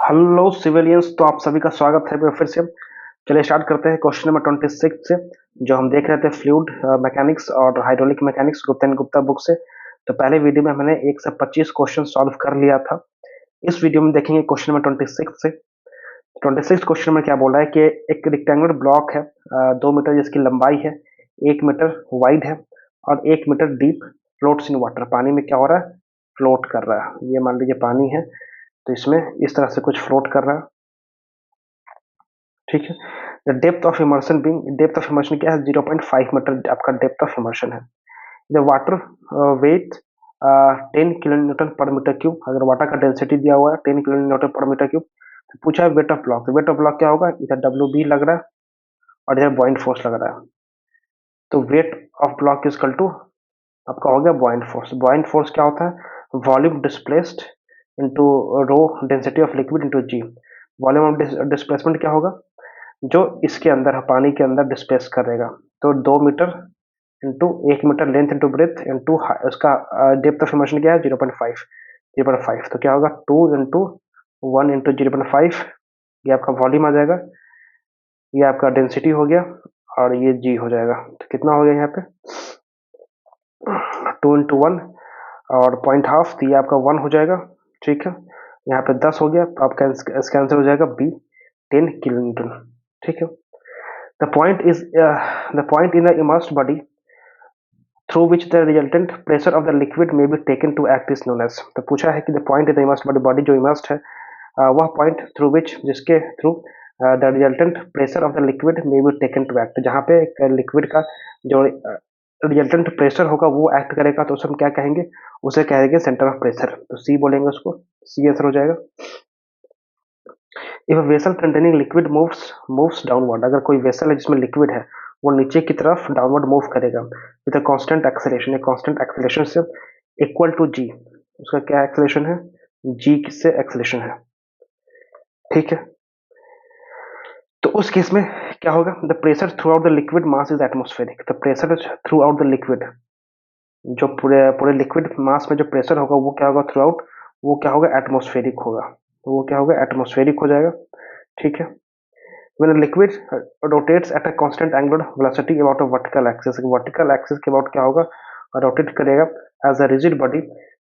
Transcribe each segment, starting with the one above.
Hello civilians, तो आप सभी का स्वागत है फिर से। चलिए स्टार्ट करते हैं क्वेश्चन नंबर 26 से, जो हम देख रहे थे फ्लूइड मैकेनिक्स और hydraulic mechanics Gupta and Gupta book से। तो पहले वीडियो में मैंने 1 से 25 क्वेश्चन सॉल्व कर लिया था। इस वीडियो में देखेंगे क्वेश्चन नंबर 26 से। 26 क्वेश्चन में क्या बोल रहा है कि एक रेक्टेंगुलर ब्लॉक है 2 मीटर जिसकी लंबाई है, 1 मीटर वाइड है और 1 metre deep, floats in water, पानी में क्या हो रहा है, फ्लोट कर रहा है। ये मान लीजिए पानी है, तो इसमें इस तरह से कुछ फ्लोट कर रहा है। ठीक है। The depth of immersion being, depth of immersion क्या है, 0.5 मीटर आपका डेप्थ ऑफ इमर्शन है। The water weight 10 kilo Newton पर मीटर क्यूब, अगर वाटर का डेंसिटी दिया हुआ है 10 किलो न्यूटन पर मीटर क्यूब, तो पूछा है wait of block. Wait of block क्या होगा, इधर डब्ल्यू बी लग रहा है और इधर बॉइंट फोर्स लग रहा है। तो weight of block is equal to आपका हो गया बॉइंट फोर्स। बॉइंट फोर्स क्या होता है, volume displaced into rho density of liquid into g. Volume of displacement क्या होगा, जो इसके अंदर पानी के अंदर डिस्प्लेस करेगा। तो 2 metre into 1 metre length into breadth into उसका डेप्थ ऑफ इमर्शन क्या है, 0.5। तो क्या होगा, 2 इंटू 1 इंटू 0.5, ये आपका वॉल्यूम आ जाएगा, ये आपका डेंसिटी हो गया और ये जी हो जाएगा। तो कितना हो गया यहाँ पे, 2 इंटू 1 और 0.5, तो ये आपका 1 हो जाएगा। ठीक है, यहाँ पे 10 हो गया, तो आपका इसका आंसर हो जाएगा बी, 10 किलो न्यूटन। ठीक है। The point in the immersed body through which the resultant pressure of the liquid may be taken to act is known as। तो पूछा है कि the point in the immersed body, body जो immersed है, वह point through which, जिसके through the resultant pressure of the liquid may be taken to act, जहाँ पे लिक्विड का जो रिजल्टेंट प्रेशर होगा वो एक्ट करेगा, तो उसे हम क्या कहेंगे, उसे कहेंगे सेंटर ऑफ प्रेशर। तो सी बोलेंगे उसको, सी आंसर हो जाएगा। If vessel containing liquid moves downward, अगर कोई वेसल है जिसमें लिक्विड है, वो नीचे की तरफ डाउनवर्ड मूव करेगा with constant acceleration, constant acceleration से इक्वल टू जी। उसका क्या एक्सेलरेशन है, जी से एक्सेलरेशन है। ठीक है। तो उस केस में क्या होगा, the pressure through out the liquid mass is atmospheric. The pressure through out the liquid, जो पूरे पूरे लिक्विड मास में जो प्रेशर होगा वो क्या होगा थ्रू आउट, वो क्या होगा, एटमोस्फेरिक होगा। तो वो क्या होगा, एटमोस्फेरिक हो जाएगा। ठीक है। When a liquid rotates at a constant angular velocity about a vertical axis के about क्या होगा, रोटेट करेगा as a rigid body,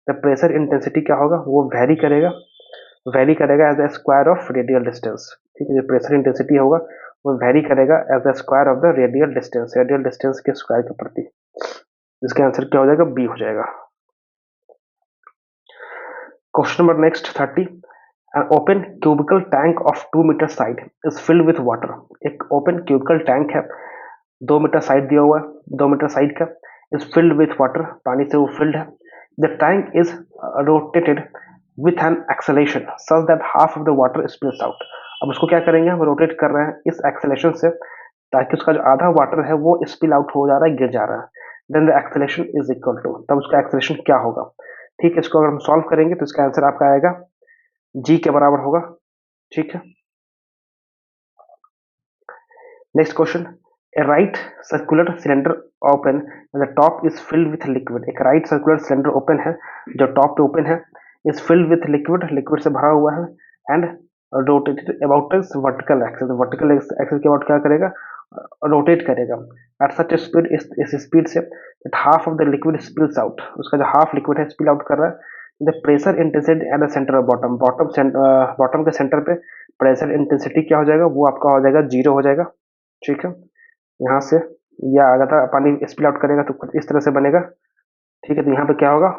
the pressure intensity क्या होगा, वो वेरी करेगा as the square of radial distance. ठीक है, जो प्रेशर इंटेंसिटी होगा वो वेरी करेगा as the square of the radial distance के स्क्वायर के प्रति। इसका आंसर क्या हो जाएगा, बी हो जाएगा। Question number next 30। An open cubical tank of 2 metre side is filled with water। एक ओपन क्यूबिकल टैंक है, 2 मीटर साइड दिया हुआ है, 2 मीटर साइड का, इज फिल्ड विथ वाटर, पानी से वो फिल्ड है। The tank is rotated with an acceleration such that half of the water spills out. अब उसको क्या करेंगे, हम रोटेट कर रहे हैं इस एक्सेलेरेशन से, ताकि उसका जो आधा वाटर है वो स्पिल आउट हो जा रहा है, गिर जा रहा है। Then the acceleration is equal to, तब उसका एक्सेलेरेशन क्या होगा। ठीक है, इसको अगर हम सॉल्व करेंगे तो इसका आंसर आपका आएगा जी के बराबर होगा। ठीक है। Next question, A right circular cylinder open, the top is filled with liquid. एक राइट सर्कुलर सिलेंडर ओपन है, जो टॉप पे ओपन है, is filled with liquid, liquid से भरा हुआ है, and rotated about vertical axis, vertical axis के अबाउट क्या करेगा, रोटेट करेगा एट सच स्पीड, इस speed say that half of the liquid spills out, उसका जो हाफ लिक्विड है स्पिल आउट कर रहा है। The pressure intensity at the centre of bottom, bottom के सेंटर पे प्रेशर इंटेंसिटी क्या हो जाएगा, वो आपका हो जाएगा 0 हो जाएगा। ठीक है, यहाँ से या अगर पानी स्पिल आउट करेगा तो कुछ इस तरह से बनेगा। ठीक है, तो यहाँ पे क्या होगा,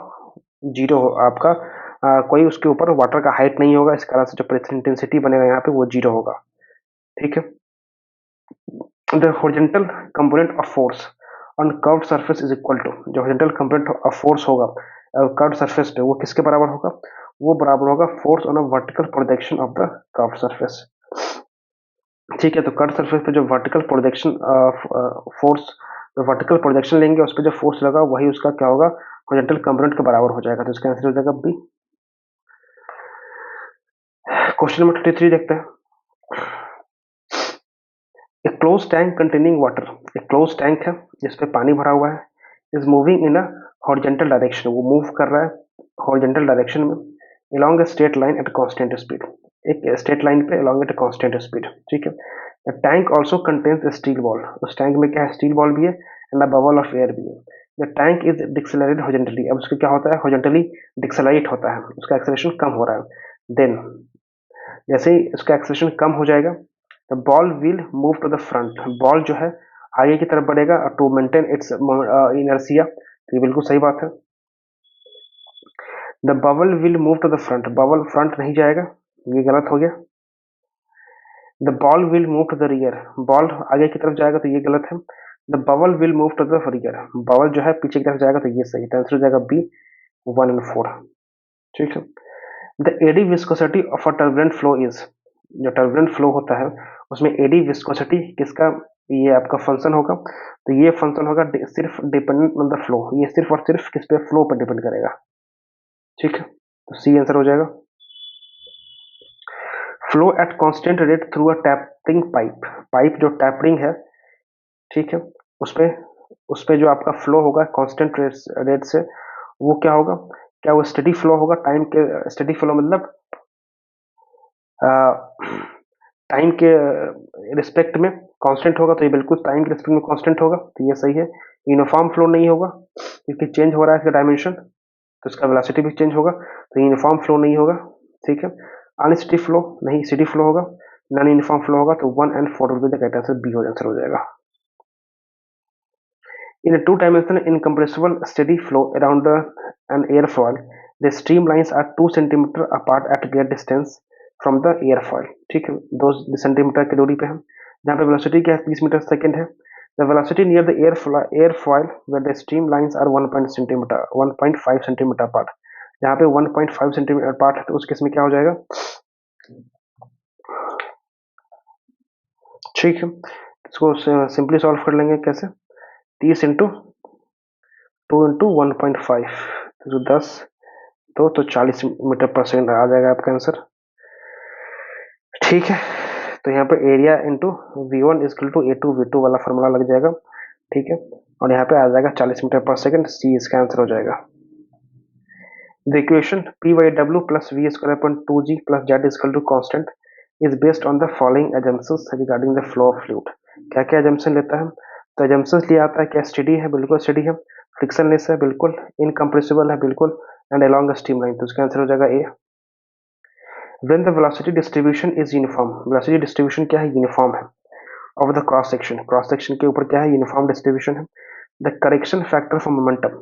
0 आपका कोई उसके ऊपर वाटर का हाइट नहीं होगा, इस कारण से जो प्रेशर इंटेंसिटी बनेगा यहाँ पे वो 0 होगा। ठीक है। The horizontal component of force on curved surface is equal to, जो हॉरिजॉन्टल कंपोनेंट ऑफ फोर्स होगा कर्व्ड सरफेस पे, वो किसके बराबर होगा, वो बराबर होगा force on a vertical projection of the curved surface. ठीक है, तो कर्व सरफेस पे जो vertical projection force, vertical projection लेंगे उस पर जो फोर्स लगा वही उसका क्या होगा, हॉरिजॉन्टल कंपोनेंट के बराबर हो जाएगा। तो इसका आंसर हो जाएगा बी। क्वेश्चन नंबर 23 देखते हैं। एक क्लोज टैंक कंटेनिंग वाटर, एक क्लोज टैंक है जिसपे पानी भरा हुआ है, is moving in a horizontal direction, वो मूव कर रहा है हॉरिजॉन्टल डायरेक्शन में along a straight line at constant speed, एक स्ट्रेट लाइन पे along at a constant speed, ठीक है। The tank also contains steel ball, उस टैंक में क्या है, स्टील बॉल भी है and a bubble of air भी है। द टैंक इज डिक्सेलरेटेड हॉरिजॉन्टली, अब उसका क्या होता है, हॉरिजॉन्टली डिक्सेलरेट होता है, उसका एक्सेलरेशन कम हो रहा है। देन जैसे ही उसका एक्सेलरेशन कम हो जाएगा, the ball will move to the front, ball जो है आगे की तरफ बढ़ेगा टू मेंटेन इट्स इनर्शिया, तो ये बिल्कुल सही बात है। The bubble will move to the front, bubble front नहीं जाएगा, ये गलत हो गया। The ball will move to the rear, ball आगे की तरफ जाएगा, तो ये गलत है। The bubble will move to the rear, bubble जो है पीछे की तरफ जाएगा, तो ये सही, तो आंसर हो जाएगा बी 1 एंड 4, ठीक है। The eddy viscosity of a turbulent flow is, जो टर्बुलेंट फ्लो होता है उसमें एडी विस्कोसिटी किसका, ये आपका फंक्शन होगा, तो ये फंक्शन होगा सिर्फ डिपेंडेंट ऑन द फ्लो, ये सिर्फ और सिर्फ किस पे, फ्लो पर डिपेंड करेगा, ठीक है। तो सी आंसर हो जाएगा। Flow at constant rate through a tapping pipe, pipe जो टैपरिंग है, ठीक है, उस पे जो आपका फ्लो होगा कांस्टेंट रेट से, वो क्या होगा, क्या वो स्टेडी फ्लो होगा, टाइम के स्टेडी फ्लो मतलब टाइम के रिस्पेक्ट में कांस्टेंट होगा, तो ये बिल्कुल टाइम के रिस्पेक्ट में कांस्टेंट होगा, तो ये सही है। यूनिफॉर्म फ्लो नहीं होगा क्योंकि चेंज हो रहा है इसका डायमेंशन, तो इसका वेलोसिटी भी चेंज होगा, तो यूनिफॉर्म फ्लो नहीं होगा, ठीक है। अनस्टेडी फ्लो नहीं, स्टेडी फ्लो होगा, नॉन यूनिफॉर्म फ्लो होगा, तो 1 and 4 will be the correct answer, B answer हो जाएगा। In a two-dimensional incompressible steady flow around an airfoil, the streamlines are 2 centimeter apart at great distance from the airfoil, ठीक है, 2 centimetre की दूरी पे है, जहाँ पे वेलोसिटी क्या है 30 मीटर सेकेंड है। The velocity near the airfoil where the streamlines are 1.5 centimeter apart, जहाँ पे 1.5 सेंटीमीटर अपार्ट है, तो उस केस में क्या हो जाएगा, ठीक है। इसको सिंपली सॉल्व कर लेंगे कैसे, 30 इंटू 2 इंटू 1.5, तो 10 तो 40 मीटर पर सेकेंड आ जाएगा आपका आंसर, ठीक है। तो यहाँ पे area into V1 is equal to A2 V2 वाला फॉर्मूला लग जाएगा, ठीक है, और यहाँ पे आ जाएगा 40 मीटर पर सेकेंड, सी इसका आंसर हो जाएगा। The equation P/W plus V square upon 2G plus Z equal to constant is based on the following assumptions regarding the flow of fluid, क्या क्या assumption लेता है, तो assumptions लिया आता है क्या, स्टेडी है, बिल्कुल स्टेडी है, फ्रिक्शनलेस है, बिल्कुल, इनकम्प्रेसिबल है, बिल्कुल, एंड अलोंग अ स्ट्रीमलाइन, तो इसका आंसर हो जाएगा ए। When the velocity distribution is uniform, velocity distribution क्या है, यूनिफॉर्म है, of the cross section, cross section के ऊपर क्या है, यूनिफॉर्म डिस्ट्रीब्यूशन है। The correction factor for momentum,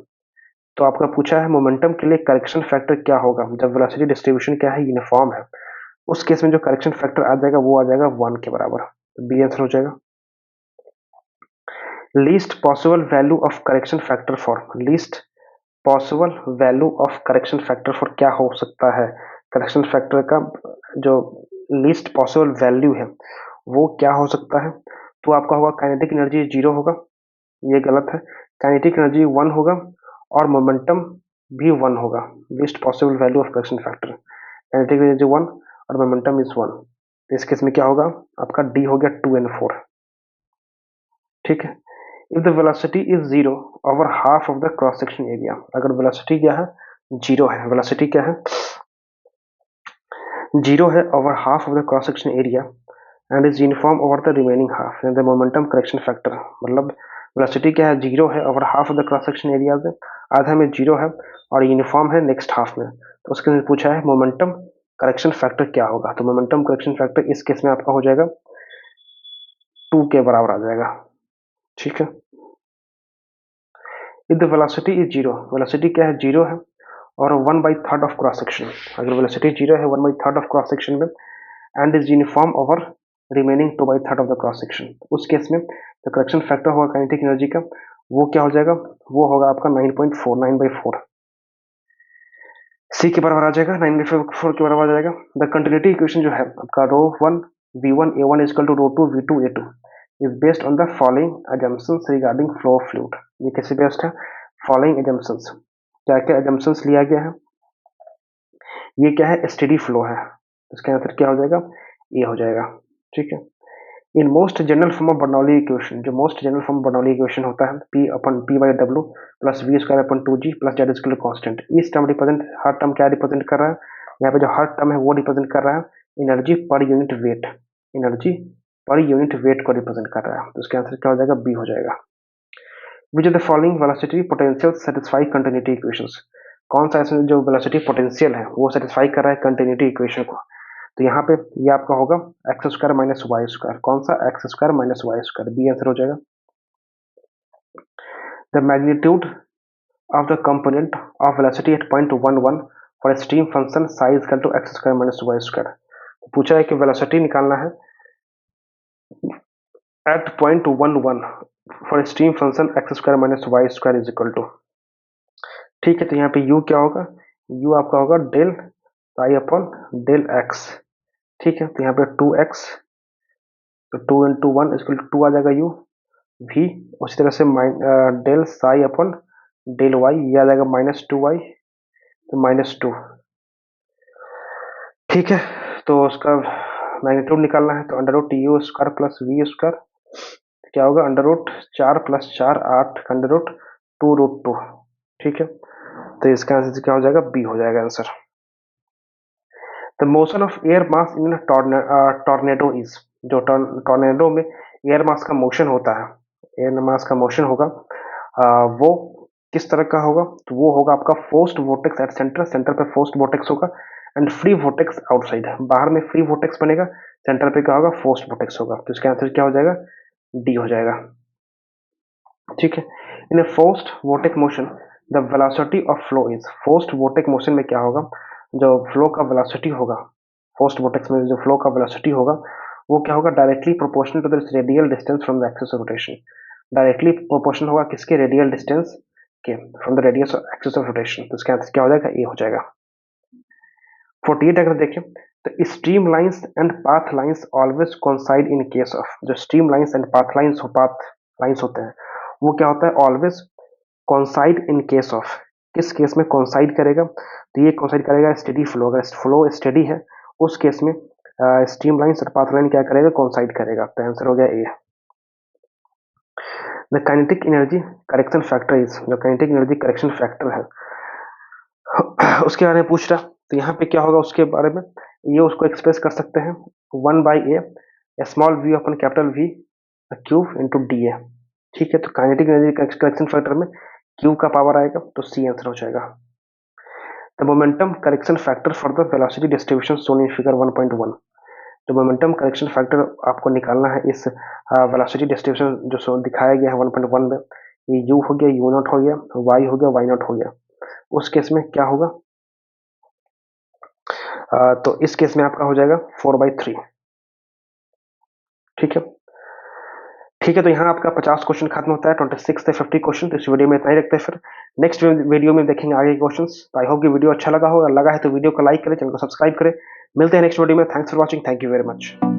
तो आपका पूछा है मोमेंटम के लिए करेक्शन फैक्टर क्या होगा, जब वेलोसिटी डिस्ट्रीब्यूशन क्या है, यूनिफॉर्म है, उस केस में जो करेक्शन फैक्टर आ जाएगा वो आ जाएगा 1 के बराबर, तो बी आंसर हो जाएगा। Least possible value of correction factor for, least possible value of correction factor for क्या हो सकता है, करेक्शन फैक्टर का जो लीस्ट पॉसिबल वैल्यू है वो क्या हो सकता है, तो आपका होगा काइनेटिक एनर्जी 0 होगा, ये गलत है, काइनेटिक एनर्जी 1 होगा और मोमेंटम भी 1 होगा, least possible value of correction factor, kinetic energy 1 और मोमेंटम इज 1, तो इस केस में क्या होगा, आपका डी हो गया 2 एंड 4, ठीक है। If the velocity is 0 over half of the cross section area, अगर वेलोसिटी क्या है, 0 है, वेलोसिटी क्या है, 0 है over half of the cross section area and is uniform over the remaining half, the momentum correction factor, मतलब velocity क्या है, 0 है over half of the cross section area से, आधा में 0 है और यूनिफॉर्म है नेक्स्ट हाफ में, तो उसके लिए पूछा है मोमेंटम करेक्शन फैक्टर क्या होगा, तो मोमेंटम करेक्शन फैक्टर इस केस में आपका हो जाएगा 2 के बराबर आ जाएगा, ठीक है। If the velocity is 0, velocity क्या है, 0 है और 1/3 ऑफ क्रॉस सेक्शन, अगर वेलोसिटी 0 है 1/3 ऑफ क्रॉस सेक्शन में and is uniform over remaining 2/3 of the cross section, उस केस में जो करेक्शन फैक्टर होगा काइनेटिक एनर्जी का वो क्या हो जाएगा, वो होगा आपका 9.4, 9/4, सी के बराबर आ जाएगा, 9/4 के बराबर आ जाएगा। द कंटिन्यूटी इक्वेशन जो है आपका ρ1 v1 a1 equal to ρ2 v2 a2 is based on the following assumptions regarding flow of fluid, ये कैसे बेस्ड है, फॉलोइंग assumptions, क्या क्या assumptions लिया गया है, ये क्या है, स्टेडी फ्लो है, इसका आंसर क्या हो जाएगा, ये हो जाएगा, ठीक है। In most general form of Bernoulli equation, जो most general form Bernoulli equation होता है P/W plus V square upon 2G plus Z equal to constant, इस टर्म रिप्रेजेंट, हर टर्म क्या रिप्रेजेंट कर रहा है, यहाँ पे जो हर टर्म है वो रिप्रेजेंट कर रहा है energy per unit weight, energy per unit weight को रिप्रेजेंट कर रहा है। तो इसका आंसर क्या हो जाएगा? बी हो जाएगा। Which of the following velocity potential satisfy continuity equations, कौन सा ऐसा जो वेलोसिटी पोटेंशियल है वो सेटिस्फाई कर रहा है कंटिन्यूटी इक्वेशन को? तो यहाँ पे ये आपका होगा x square minus y square. कौन सा? X square minus y square, B answer हो जाएगा। The magnitude of the component of velocity at point 1 1 for a stream function psi is equal to x square minus y square। पूछा है कि velocity निकालना है at point 1 1 for a stream function x square minus y square is equal to, ठीक है। तो यहाँ पे u क्या होगा? u आपका होगा del pi upon del x, ठीक है। तो यहाँ पे 2x, तो 2 इंटू 1 इक्वल टू 2 आ जाएगा u, v उसी तरह से del psi upon del y, ये आ जाएगा -2y, तो -2, ठीक है। तो उसका मैग्नीट्यूड निकालना है, तो under root u square plus v square क्या होगा? Under root 4 plus 4 8 under root 2√2, ठीक है। तो इसका आंसर क्या हो जाएगा? बी हो जाएगा answer. The motion of air mass in tornado is, जो टॉर्नेडो में एयर मास का मोशन होता है, एयर मास का मोशन होगा वो किस तरह का होगा? तो वो होगा आपका forced vortex at centre, centre पे फोर्स्ड वोर्टेक्स होगा, एंड फ्री वोर्टेक्स आउटसाइड, बाहर में फ्री वोर्टेक्स बनेगा, सेंटर पे क्या होगा? फोर्स्ड वोर्टेक्स होगा। तो इसका आंसर क्या हो जाएगा? डी हो जाएगा, ठीक है। In a forced vortex motion the velocity of flow is, forced vortex motion में क्या होगा? जो फ्लो का वेलोसिटी होगा, फोर्स्ड वोर्टेक्स में जो फ्लो का वेलोसिटी होगा वो क्या होगा? Directly proportional to the radial distance from the axis of rotation, directly proportional होगा किसके? रेडियल डिस्टेंस के, from the radius of axis of rotation. तो इसका आंसर क्या हो जाएगा? ए हो जाएगा। 48 अगर देखें तो stream lines and path lines always coincide in case of, जो stream lines and path lines होते हैं वो क्या होता है? Always coincide in case of, किस केस में कोइंसाइड करेगा? तो ये कोइंसाइड करेगा स्टेडी फ्लो, अगर फ्लो स्टेडी है उस केस में स्ट्रीम लाइंस और पाथ लाइन क्या करेगा? कोइंसाइड करेगा। तो आंसर हो गया A. The kinetic energy correction factor is, जो काइनेटिक एनर्जी करेक्शन फैक्टर है उसके बारे में पूछ रहा। तो यहाँ पे क्या होगा उसके बारे में? ये उसको एक्सप्रेस कर सकते हैं 1/a small v upon capital V cube into D A, ठीक है। तो काइनेटिक एनर्जी करेक्शन फैक्टर में क्यू का पावर आएगा, तो सी आंसर हो जाएगा। The momentum correction factor for the velocity distribution shown in figure 1.1, जो मोमेंटम करेक्शन फैक्टर आपको निकालना है इस वेलोसिटी डिस्ट्रीब्यूशन जो दिखाया गया है 1.1 में, ये u हो गया, u0 हो गया, y हो गया, y0 हो गया, उस केस में क्या होगा? तो इस केस में आपका हो जाएगा 4/3, ठीक है। ठीक है, तो यहाँ आपका 50 क्वेश्चन खत्म होता है, 26 से 50 क्वेश्चन। तो इस वीडियो में इतना ही रखते हैं, फिर नेक्स्ट वीडियो में देखेंगे आगे के क्वेश्चंस। आई होप कि वीडियो अच्छा लगा हो, अगर लगा है तो वीडियो को लाइक करें, चैनल को सब्सक्राइब करें। मिलते हैं नेक्स्ट वीडियो में। Thanks for watching, thank you very much.